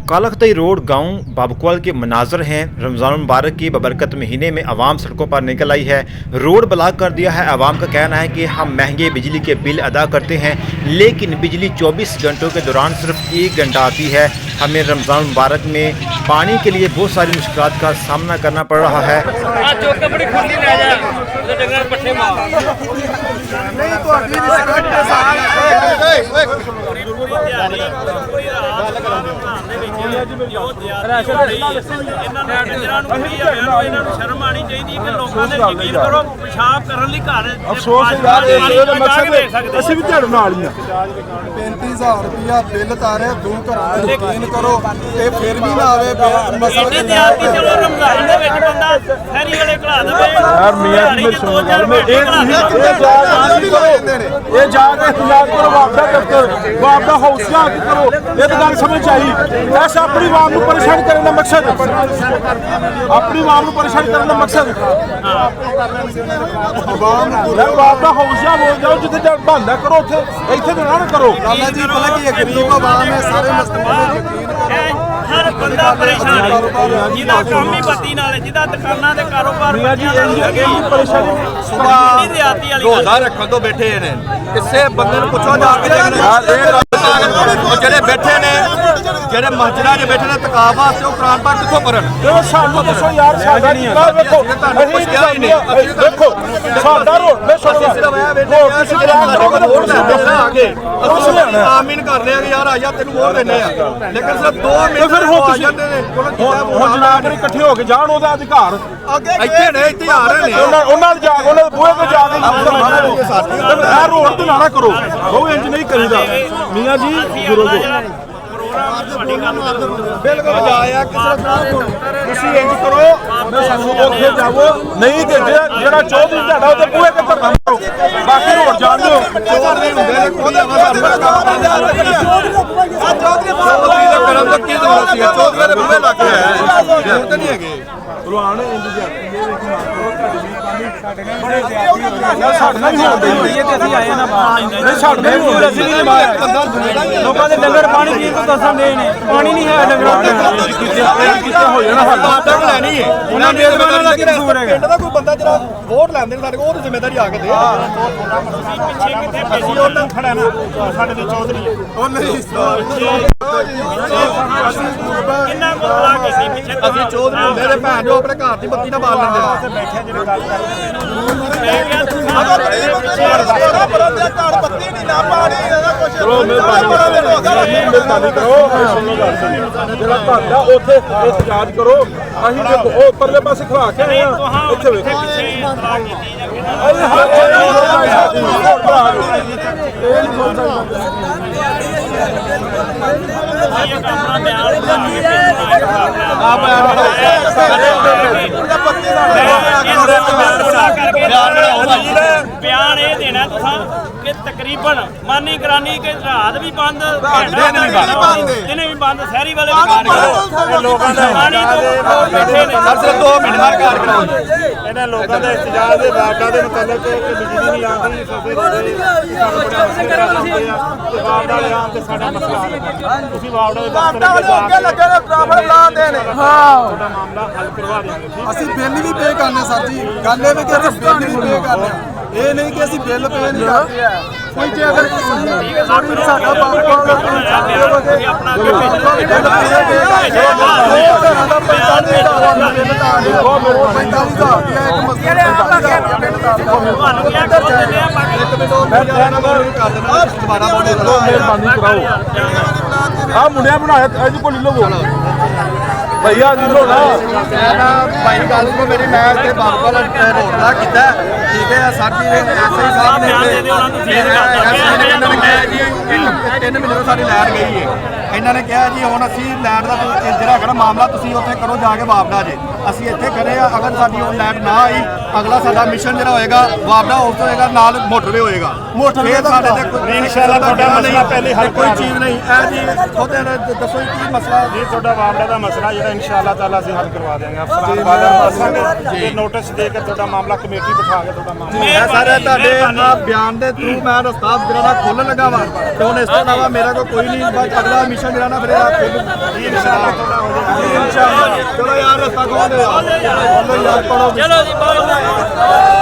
कालखतई road गांव बाबकुआल के मनाजर हैं। रमज़ान मुबारक के बबरकत महीने में आवाम सड़कों पर निकल आई है। रोड ब्लॉक कर दिया है। आवाम का कहना है कि हम महंगे बिजली के बिल अदा करते हैं, लेकिन बिजली 24 घंटों के दौरान सिर्फ 1 घंटा आती है। हमें रमज़ान मुबारक में पानी के लिए बहुत सारी मुश्किलात का सामना करना पड़ रहा है। शर्म आनी चाहिए कि लोगों ने यकीन करो पेशाब करने ਲਈ ਘਰ ਅਫਸੋਸ ਯਾਰ ਇਹਦਾ ਮਕਸਦ ਅਸੀਂ ਵੀ ਝੜ ਨਾਲ ਹੀ ਆ 35000 ਰੁਪਇਆ ਬਿੱਲ ਤਾਰਿਆ ਦੋ ਘਰਾਂ ਦਾ ਯਕੀਨ ਕਰੋ ਤੇ ਫਿਰ ਵੀ ਨਾ ਆਵੇ ਮਸਲਾ ਤਿਆਰ ਕੀ ਚਲੋ ਰਮਜ਼ਾਨ ਦੇ ਵਿੱਚ ਬੰਦਾ ਫੈਰੀ ਵਾਲੇ ਘਲਾ ਦੇਵੇ ਯਾਰ ਮੀਆਂ ਜੀ ਮੇਰੇ ਸੁਣ ਗੱਲ ਮੈਂ ਇਹ ਜਾ ਕੇ ਇੰਤਜ਼ਾਰ ਕਰੋ ਵਾਪਦਾ ਦਫ਼ਤਰ ਵਾਪਦਾ ਹੌਸਲਾ ਕਰੋ ਇਹ ਤਾਂ ਗੱਲ ਸਮਝ ਆਈ ਐਸ ਆਪਣੀ ਆਵਾਮ ਨੂੰ ਪਰੇਸ਼ਾਨ ਕਰਨ ਦਾ ਮਕਸਦ ਆਪਣੀ ਆਵਾਮ ਨੂੰ ਪਰੇਸ਼ਾਨ ਕਰਨ ਦਾ ਮਕਸਦ ਆਵਾਮ ਨੂੰ ਵਾਪਦਾ ਹੌਸਲਾ ਬੋਲ ਜਾਓ ਜਿੱਥੇ ਜਾ ਬੰਦਾ ਕਰੋ ਉੱਥੇ ਇੱਥੇ ਤਾਂ ਨਾ ਕਰੋ ਲਾਲਾ ਜੀ ਪਤਾ ਕੀ ਗਰੀਬ ਆਵਾਮ ਹੈ ਸਾਰੇ ਮਸਤੂਰ ਹਰ ਬੰਦਾ ਪਰੇਸ਼ਾਨ ਜਿਹਦਾ ਕੰਮ ਹੀ ਬੱਤੀ ਨਾਲ ਜਿਹਦਾ ਦੁਕਾਨਾਂ ਦੇ ਕਾਰੋਬਾਰ ਮੀਆਂ ਜੀ ਇਹ ਪਰੇਸ਼ਾਨੀ ਸੁਭਾਅ ਰਿਆਤੀ ਵਾਲੀ ਰੋਜ਼ਾ ਰੱਖਣ ਤੋਂ ਬੈਠੇ ਨੇ ਕਿਸੇ ਬੰਦੇ ਨੂੰ ਪੁੱਛੋ ਜਾ ਕੇ ਜਿਹੜੇ ਬੈਠੇ ਨੇ ਜਿਹੜੇ ਮਸਜਿਦਾਂ 'ਚ ਬੈਠੇ ਨੇ ਤਕਾਬ ਵਾਸਤੇ ਉਹ ਕੁਰਾਨ ਪਾਕ ਕਿੱਥੋਂ ਪੜਨ ਇਹ ਸਾਨੂੰ ਦੱਸੋ ਯਾਰ ਸਾਡਾ ਨਹੀਂ ਹੈ ਵੇਖੋ ਅਸੀਂ ਕਿਹਾ ਹੀ ਨਹੀਂ ਦੇਖੋ ਸਾਡਾ ਰੋਡ ਮੈਂ ਸੋਚਿਆ ਤੁਸੀਂ ਬਲਾਕ ਕਰੋਗੇ ਵੋਟ ਲੈਣਾ ਆਗੇ ਅਸੀਂ ਆਮੀਨ ਕਰ ਲਿਆ ਕਿ ਯਾਰ ਆ ਜਾ ਤੈਨੂੰ ਵੋਟ ਦਿੰਦੇ ਆ ਲੇਕਿਨ ਸਿਰਫ 2 ਮਿੰਟ ਫਿਰ ਹੋ ਆ ਜਾਂਦੇ ਨੇ ਹੁਣ ਜਨਾਬ ਨੇ ਇਕੱਠੇ ਹੋ ਕੇ ਜਾਣ ਉਹਦਾ ਅਧਿਕਾਰ ਇੱਥੇ ਨੇ ਇੱਥੇ ਆ ਰਹੇ ਨੇ ਉਹਨਾਂ ਦੇ ਜਾ ਕੇ ਉਹਨਾਂ ਦੇ ਬੂਹੇ ਤੇ ਜਾ ਕੇ ਇਹ ਰੋਡ ਤੇ ਨਾ ਕਰੋ ਉਹ ਇੰਜ ਨਹੀਂ ਕਰੀਦਾ ਮੀਆਂ ਜੀ ਗੁਰੂ ਬਿਲਕੁਲ ਜਾਇਆ ਤੁਸੀਂ ਇੰਜ ਕਰੋ ਮੈਂ ਸਾਨੂੰ ਉੱਥੇ ਜਾਵੋ ਨਹੀਂ ਤੇ ਜਿਹੜਾ ਚੌਧਰੀ ਤੁਹਾਡਾ ਉਹਦੇ ਬੂਹੇ ਤੇ ਧਰਨਾ ਮਾਰੋ ਬਾਕੀ ਰੋਡ ਜਾਣ ਦਿਓ ਚੌਧਰੀ ਹੁੰਦੇ ਨੇ ਉਹਦੇ ਚੌਧਰੀ ਦਾ ਕਰਮ ਦਾ ਕੀ ਜ਼ਰੂਰਤ ਸੀ ਚੌਧਰੀ ਦੇ ਬੂਹੇ ਲੱਗ ਰਿਹਾ ਜ਼ਰੂਰਤ ਨਹੀਂ ਹੈਗੇ ਰੁਹਾਨ ਇੰਜ ਸਾਡੇ ਨਾਲ ਹੀ ਹੁੰਦੀ ਹੈ ਤੇ ਅਸੀਂ ਆਏ ਨਾ ਬਾਹਰ ਨਹੀਂ ਸਾਡੇ ਨਾਲ ਵੀ ਅਸੀਂ ਨਹੀਂ ਮਾਇਆ ਲੋਕਾਂ ਦੇ ਡੰਗਰ ਪਾਣੀ ਪੀਣ ਤੋਂ ਦੱਸਣ ਦੇ ਨੇ ਪਾਣੀ ਨਹੀਂ ਹੈ ਡੰਗਰਾਂ ਦੇ ਕਿਤੇ ਹੋ ਜਾਣਾ ਹੱਲ ਤੱਕ ਲੈਣੀ ਹੈ ਉਹਨਾਂ ਦੇ ਜ਼ਮਾਨੇ ਦਾ ਕੀ ਕਸੂਰ ਹੈਗਾ ਪਿੰਡ ਦਾ ਕੋਈ ਬੰਦਾ ਜਿਹੜਾ ਵੋਟ ਲੈਂਦੇ ਨੇ ਸਾਡੇ ਕੋਲ ਉਹ ਜ਼ਿੰਮੇਵਾਰੀ ਆ ਕੇ ਦੇ ਪਿੱਛੇ ਕਿੱਥੇ ਪੈਸੀ ਉਹਨਾਂ ਖੜਾ ਨਾ ਸਾਡੇ ਦੇ ਚੌਧਰੀ ਉਹ ਨਹੀਂ ਕਿੰਨਾ ਕੁ ਲਾ ਕੇ ਸੀ ਪਿੱਛੇ ਅਸੀਂ ਚੌਧਰੀ ਹੁੰਦੇ ਨੇ ਭੈਣ ਜੋ ਆਪਣੇ ਘਰ ਦੀ ਬੱਤੀ ਨਾ ਬਾਲ ਲੈਂਦੇ ਨੇ ਬੈਠੇ ਜਿਹੜੇ ਗੱਲ ਮੈਂ ਕਿਹਾ ਤੁਸੀਂ ਬੱਤੀ ਨਹੀਂ ਨਾ ਪਾਣੀ ਇਹਦਾ ਕੁਝ ਚਲੋ ਮਿਹਰਬਾਨੀ ਕਰੋ ਜਿਹੜਾ ਤੁਹਾਡਾ ਉੱਥੇ ਇਤਜਾਜ ਕਰੋ ਅਸੀਂ ਦੇਖੋ ਉਹ ਪਰਲੇ ਪਾਸੇ ਖਵਾ ਕੇ ਆਏ ਆ ਇੱਥੇ ਵੇਖੋ ਪਿੱਛੇ ਲਾ ਕੀਤੀ ਜਾਂ ਬਿਆਨ ਇਹ ਦੇਣਾ ਤੁਸੀਂ ਕਿ ਤਕਰੀਬਨ ਮਾਨੀ ਕਰਾਨੀ ਕਿ ਰਾਤ ਵੀ ਬੰਦ ਦਿਨੇ ਵੀ ਬੰਦ ਸ਼ਹਿਰੀ ਵਾਲੇ ਵੀ ਲੋਕਾਂ ਦਾ ਪਾਣੀ ਤੋਂ ਬੈਠੇ ਨੇ ਸਿਰਫ 2 ਮਿੰਟ ਹਰ ਘਰ ਕਰਾਉਂਦੇ ਇਹਨਾਂ ਲੋਕਾਂ ਦਾ ਇਤਜਾਜ ਦੇ ਵਾਰਡਾਂ ਦੇ ਮੁਤਲਕ ਕਿ ਬਿਜਲੀ ਨਹੀਂ ਆਉਂਦੀ ਸਫੇ ਦੇ ਵਾਰਡਾਂ ਵਾਲੇ ਆਉਣ ਤੇ ਸਾਡਾ ਮਸਲਾ ਤੁਸੀਂ ਵਾਰਡਾਂ ਦੇ ਦਫ਼ਤਰ ਲੱਗੇ ਨੇ ਟ੍ਰੈਫਿਕ ਲਾਉਂਦੇ ਨੇ ਤੁਹਾਡਾ ਮਾਮਲਾ ਹੱਲ ਕਰਵਾ ਦੇਵਾਂਗੇ ਅਸੀਂ ਬਿੱਲ ਵੀ ਪੇ ਕਰਨੇ ਸਰ ਜੀ ਗੱਲ ਇਹ ਵੀ ਕਿ ਅਸੀਂ ਬਿੱਲ ਵੀ ਪੇ ਕਰਨੇ ਇਹ ਨਹੀਂ ਕਿ ਅਸੀਂ ਬਿੱਲ ਪੇ ਨਹੀਂ ਕਰਦੇ ਆ ਕੋਈ ਜੇ ਅਗਰ ਸਾਡਾ ਬਾਪ ਆਪਣਾ ਮਿਹਰਬਾਨੀ ਕਰਾਓ ਆ ਮੁੰਡਿਆਂ ਬਣਾਇਆ ਇਹਦੀ ਕੋਲ ਲਵੋ ਭਈਆ ਜੀ ਲੋ ਨਾ ਭਾਈ ਗੱਲ ਕੋ ਮੇਰੀ ਮੈਂ ਤੇ ਬਾਬਾ ਰੋੜਾ ਕੀਤਾ ਠੀਕ ਹੈ ਸਰ ਜੀ ਐਸਆਈ ਸਾਹਿਬ ਨੇ ਇਹਨਾਂ ਨੇ ਕਿਹਾ ਜੀ 3 ਮਹੀਨੇ ਸਾਡੀ ਲੈਟ ਗਈ ਹੈ ਇਹਨਾਂ ਨੇ ਕਿਹਾ ਜੀ ਹੁਣ ਅਸੀਂ ਲੈਟ ਦਾ ਜਿਹੜਾ ਹੈਗਾ ਨਾ ਮਾਮਲਾ ਤੁਸੀਂ ਉੱਥੇ ਕਰੋ ਜਾ ਕੇ ਵਾਪਦਾ ਜੇ ਅਸੀਂ ਇੱਥੇ ਖੜੇ ਆ। ਅਗਰ ਸਾਡੀ ਉਹ ਲੈਟ ਨਾ ਆਈ, ਅਗਲਾ ਸਾਡਾ ਮਿਸ਼ਨ ਜਿਹੜਾ ਹੋਏਗਾ ਵਾਪਡਾ ਹਾਊਸ ਹੋਏਗਾ, ਨਾਲ ਮੋਟਰਵੇ ਹੋਏਗਾ। ਮੋਟਰਵੇ ਸਾਡੇ ਤੇ ਕੋਈ ਇਨਸ਼ਾਅੱਲਾ ਤੁਹਾਡਾ ਮਸਲਾ ਪਹਿਲੇ ਹੱਲ ਕੋਈ ਚੀਜ਼ ਨਹੀਂ। ਇਹ ਜੀ ਖੁਦ ਦੱਸੋ ਜੀ ਕੀ ਮਸਲਾ ਜੀ ਤੁਹਾਡਾ ਵਾਪੜਾ ਦਾ ਮਸਲਾ ਜਿਹੜਾ ਇਨਸ਼ਾਅੱਲਾ ਤਾਲਾ ਅਸੀਂ ਹੱਲ ਕਰਵਾ ਦੇਵਾਂਗੇ। ਅਫਸਰਾਂ ਬਾਦਰ ਦੱਸਾਂਗੇ ਤੇ ਨੋਟਿਸ ਦੇ ਕੇ ਤੁਹਾਡਾ ਮਾਮਲਾ ਕਮੇਟੀ ਬਿਠਾ ਕੇ ਤੁਹਾਡਾ ਮਾਮਲਾ ਮੈਂ ਸਾਰੇ ਤੁਹਾਡੇ ਬਿਆਨ ਦੇ ਥਰੂ ਮੈਂ ਰਸਤਾ ਜਿਹੜਾ ਖੋਲਣ ਲੱਗਾ ਵਾ ਤੇ ਹੁਣ ਇਸ ਤੋਂ ਇਲਾਵਾ ਮੇਰਾ ਕੋਈ ਨਹੀਂ। ਬਸ ਅਗਲਾ ਮਿਸ਼ਨ ਜਿਹੜਾ ਨਾ ਫਿਰ ਇਨਸ਼ਾਅੱਲਾ ਤੁਹਾਡਾ ਹੋ ਜਾਏਗਾ। ਚਲੋ ਯਾਰ ਰਸਤਾ ਖੋਲ ਦਿਓ ਯਾਰ, ਪੜੋ ਚਲੋ ਜੀ ਬਹੁਤ